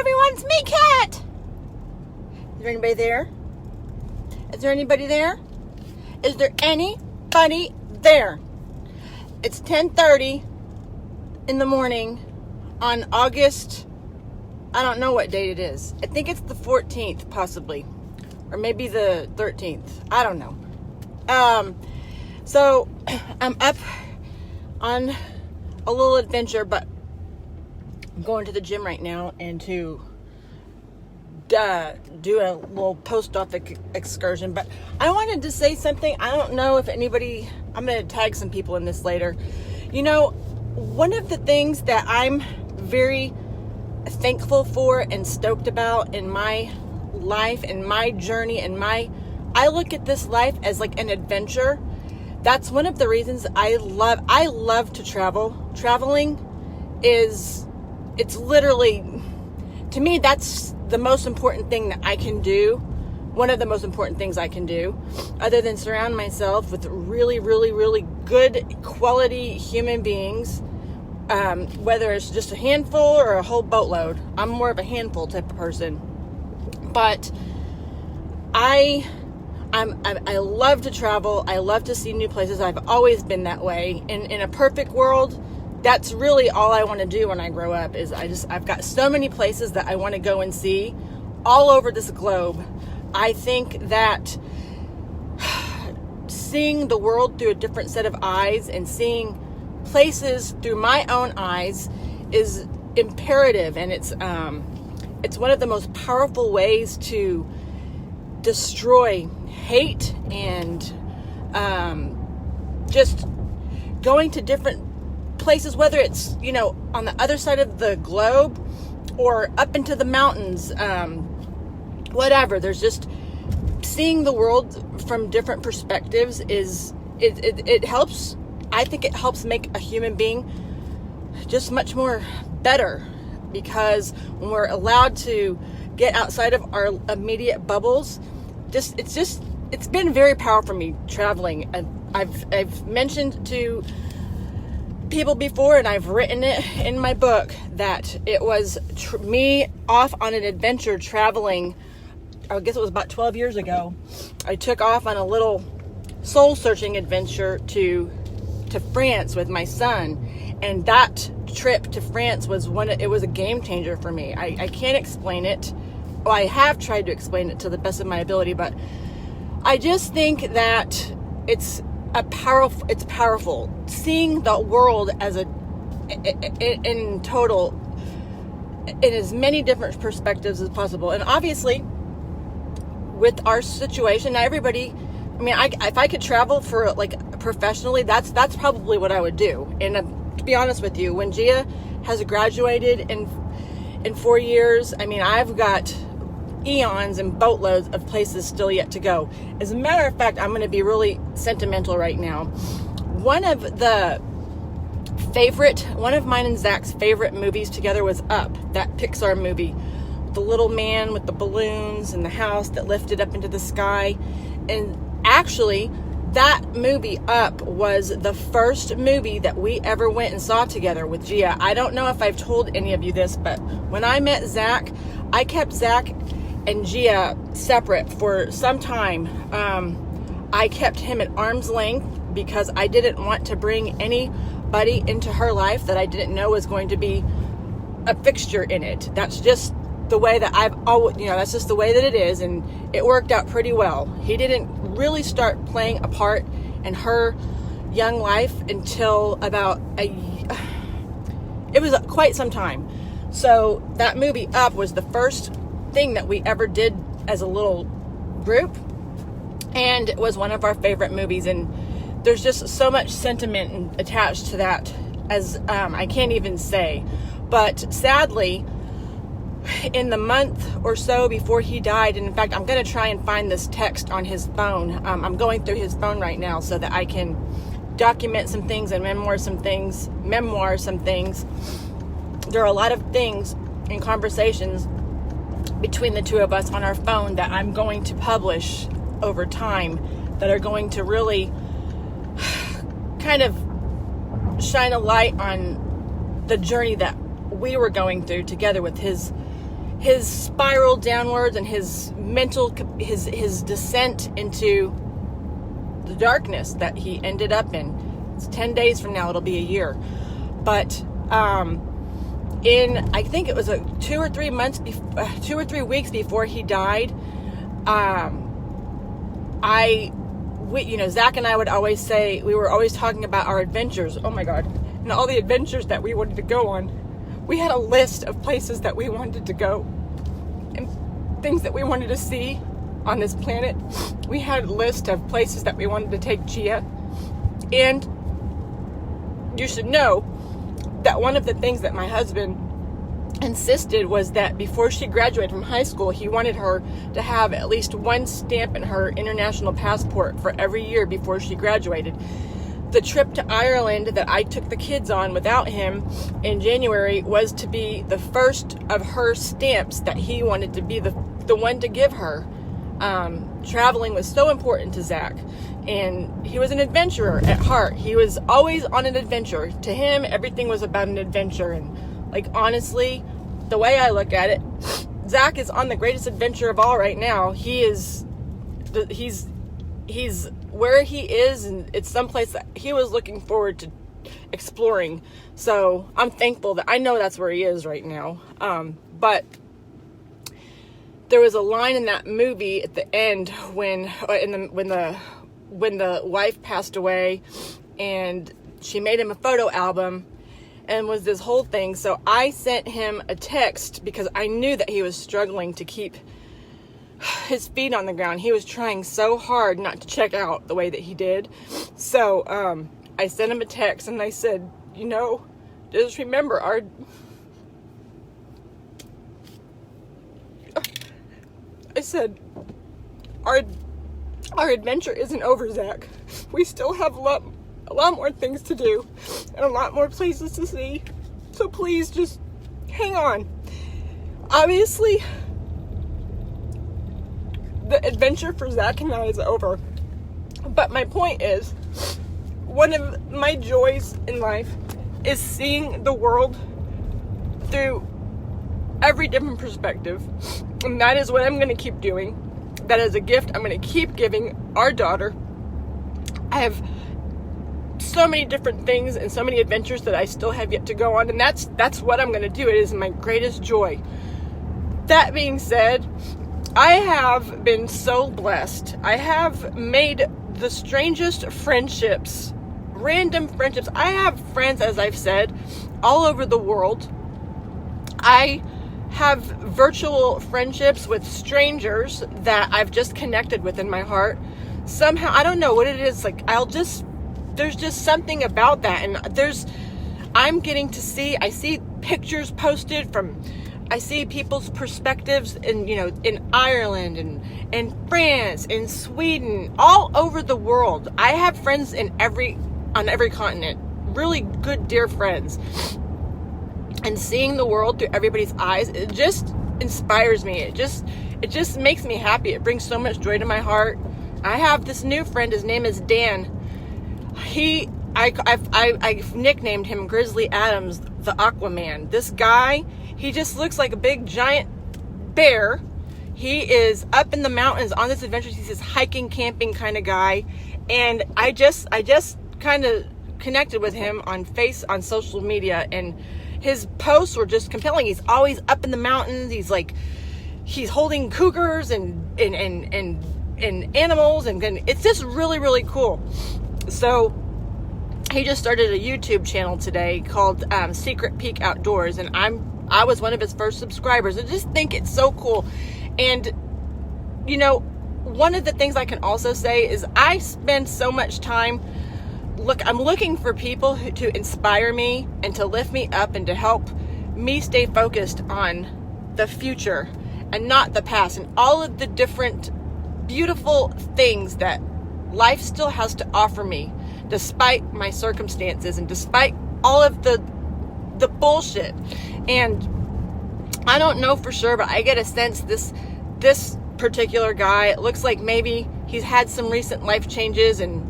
everyone, it's me, Kat. Is there anybody there? Is there anybody there? Is there anybody there? It's 10:30 in the morning on August, I don't know what date it is. I think it's the 14th, possibly. Or maybe the 13th. I don't know. So I'm up on a little adventure, but I'm going to the gym right now and to do a little post-office excursion. But I wanted to say something. I don't know if anybody, I'm going to tag some people in this later. You know, one of the things that I'm very thankful for and stoked about in my life and my journey and I look at this life as like an adventure. That's one of the reasons I love to travel. Traveling it's literally, to me, that's the most important thing that I can do. One of the most important things I can do, other than surround myself with really, really, really good quality human beings, whether it's just a handful or a whole boatload. I'm more of a handful type of person. But I love to travel. I love to see new places. I've always been that way. In a perfect world, that's really all I want to do when I grow up. Is I've got so many places that I want to go and see all over this globe. I think that seeing the world through a different set of eyes and seeing places through my own eyes is imperative, and it's one of the most powerful ways to destroy hate and just going to different places, whether it's, you know, on the other side of the globe or up into the mountains, whatever. There's just seeing the world from different perspectives it helps. I think it helps make a human being just much more better, because when we're allowed to get outside of our immediate bubbles, it's been very powerful for me traveling. I've mentioned to people before, and I've written it in my book, that it was me off on an adventure traveling. I guess it was about 12 years ago. I took off on a little soul-searching adventure to France with my son, and that trip to France was it was a game changer for me. I can't explain it. Well, I have tried to explain it to the best of my ability, but I just think that it's powerful seeing the world as in total, in as many different perspectives as possible. And obviously with our situation, not everybody, I mean, if I could travel for like professionally, that's probably what I would do. And to be honest with you, when Gia has graduated in 4 years, I mean, I've got eons and boatloads of places still yet to go. As a matter of fact, I'm going to be really sentimental right now. One of mine and Zach's favorite movies together was Up, that Pixar movie. The little man with the balloons and the house that lifted up into the sky. And actually, that movie, Up, was the first movie that we ever went and saw together with Gia. I don't know if I've told any of you this, but when I met Zach, I kept Zach and Gia separate for some time. I kept him at arm's length because I didn't want to bring anybody into her life that I didn't know was going to be a fixture in it. That's just the way that that's just the way that it is, and it worked out pretty well. He didn't really start playing a part in her young life until about it was quite some time. So that movie Up was the first thing that we ever did as a little group, and it was one of our favorite movies, and there's just so much sentiment attached to that as I can't even say. But sadly, in the month or so before he died, and in fact, I'm going to try and find this text on his phone. I'm going through his phone right now so that I can document some things and memoir some things. There are a lot of things and conversations between the two of us on our phone that I'm going to publish over time that are going to really kind of shine a light on the journey that we were going through together with his his spiral downwards and his mental, his descent into the darkness that he ended up in. It's 10 days from now, it'll be a year. But I think it was 2 or 3 weeks before he died, Zach and I would always say, we were always talking about our adventures. Oh my God. And all the adventures that we wanted to go on. We had a list of places that we wanted to go and things that we wanted to see on this planet. We had a list of places that we wanted to take Gia. And you should know that one of the things that my husband insisted was that before she graduated from high school, he wanted her to have at least one stamp in her international passport for every year before she graduated. The trip to Ireland that I took the kids on without him in January was to be the first of her stamps that he wanted to be the one to give her. Traveling was so important to Zach, and he was an adventurer at heart. He was always on an adventure. To him, everything was about an adventure. And honestly, the way I look at it, Zach is on the greatest adventure of all right now. He's where he is, and it's someplace that he was looking forward to exploring. So I'm thankful that I know that's where he is right now. But there was a line in that movie at the end when the wife passed away, and she made him a photo album, and was this whole thing. So I sent him a text because I knew that he was struggling to keep his feet on the ground. He was trying so hard not to check out the way that he did. So I sent him a text and I said, just remember our adventure isn't over, Zach. We still have a lot more things to do and a lot more places to see. So please just hang on. Obviously, the adventure for Zach and I is over. But my point is, one of my joys in life is seeing the world through every different perspective. And that is what I'm going to keep doing. That is a gift I'm going to keep giving our daughter. I have so many different things and so many adventures that I still have yet to go on. And that's what I'm going to do. It is my greatest joy. That being said, I have been so blessed. I have made the strangest friendships, random friendships. I have friends, as I've said, all over the world. I have virtual friendships with strangers that I've just connected with in my heart. Somehow, I don't know what it is. There's just something about that. And I'm getting to see, I see pictures posted I see people's perspectives in Ireland and France and Sweden, all over the world. I have friends on every continent, really good, dear friends. And seeing the world through everybody's eyes, it just inspires me. It just makes me happy. It brings so much joy to my heart. I have this new friend. His name is Dan. I've nicknamed him Grizzly Adams, the Aquaman. This guy, he just looks like a big giant bear. He is up in the mountains on this adventure. He's this hiking, camping kind of guy. And I just kind of connected with him on social media, and his posts were just compelling. He's always up in the mountains. He's holding cougars and animals, and it's just really, really cool. So he just started a YouTube channel today called Secret Peek Outdoors, and I was one of his first subscribers. I just think it's so cool. And one of the things I can also say is I spend so much time I'm looking for people to inspire me and to lift me up and to help me stay focused on the future and not the past, and all of the different beautiful things that life still has to offer me, despite my circumstances and despite all of the bullshit. And I don't know for sure, but I get a sense this particular guy, it looks like maybe he's had some recent life changes and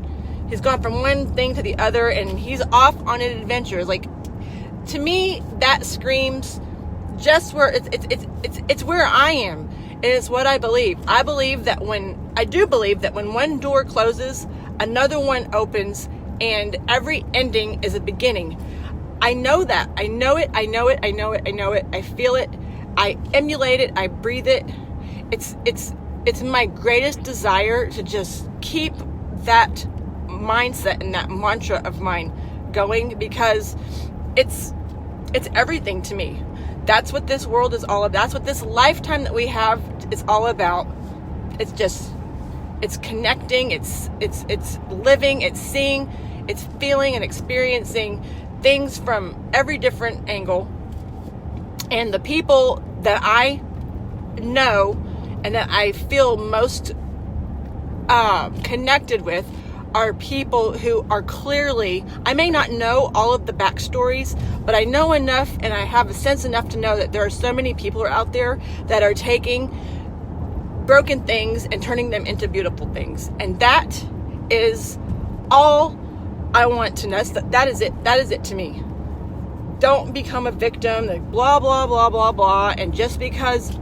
he's gone from one thing to the other, and he's off on an adventure. To me, that screams just where it's where I am, and it's what I believe. I do believe that when one door closes, another one opens, and every ending is a beginning. I know that. I know it. I feel it. I emulate it. I breathe it. It's my greatest desire to just keep that mindset and that mantra of mine going, because it's everything to me. That's what this world is all about. That's what this lifetime that we have is all about. It's connecting, it's living, it's seeing, it's feeling and experiencing things from every different angle. And the people that I know and that I feel most connected with are people who are clearly, I may not know all of the backstories, but I know enough and I have a sense enough to know that there are so many people out there that are taking broken things and turning them into beautiful things. And that is all I want to know. That is it. That is it to me. Don't become a victim, like blah, blah, blah, blah, blah. And just because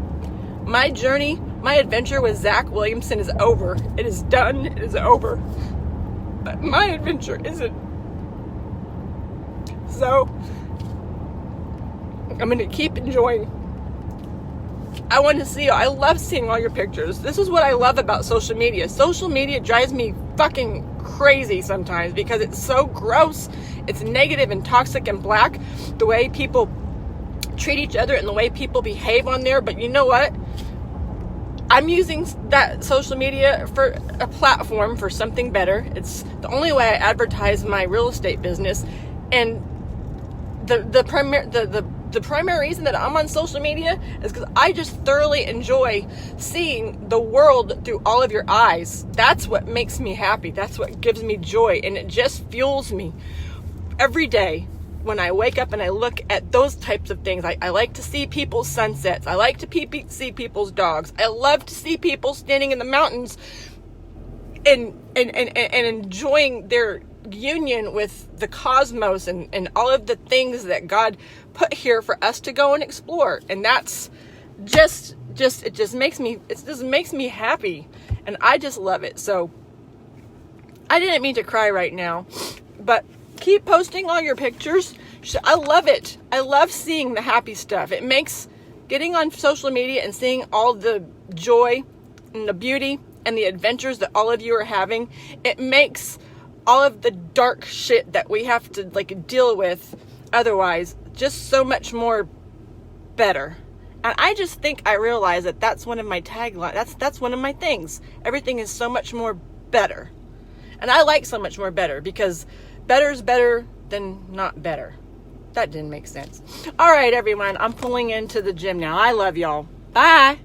my journey, my adventure with Zach Williamson is over. It is done. It is over. But my adventure isn't. So I'm going to keep enjoying. I want to see, I love seeing all your pictures. This is what I love about social media. Social media drives me fucking crazy sometimes because it's so gross. It's negative and toxic and black, the way people treat each other and the way people behave on there. But you know what? I'm using that social media for a platform for something better. It's the only way I advertise my real estate business. And the primary reason that I'm on social media is because I just thoroughly enjoy seeing the world through all of your eyes. That's what makes me happy. That's what gives me joy. And it just fuels me every day when I wake up and I look at those types of things. I like to see people's sunsets. I like to see people's dogs. I love to see people standing in the mountains and enjoying their union with the cosmos and all of the things that God put here for us to go and explore. And that's it just makes me happy, and I just love it. So I didn't mean to cry right now, but keep posting all your pictures. I love it. I love seeing the happy stuff. It makes getting on social media and seeing all the joy and the beauty and the adventures that all of you are having. It makes all of the dark shit that we have to deal with otherwise just so much more better. And I just think I realize that that's one of my taglines. That's one of my things. Everything is so much more better. And I like so much more better, because better is better than not better. That didn't make sense. All right, everyone. I'm pulling into the gym now. I love y'all. Bye.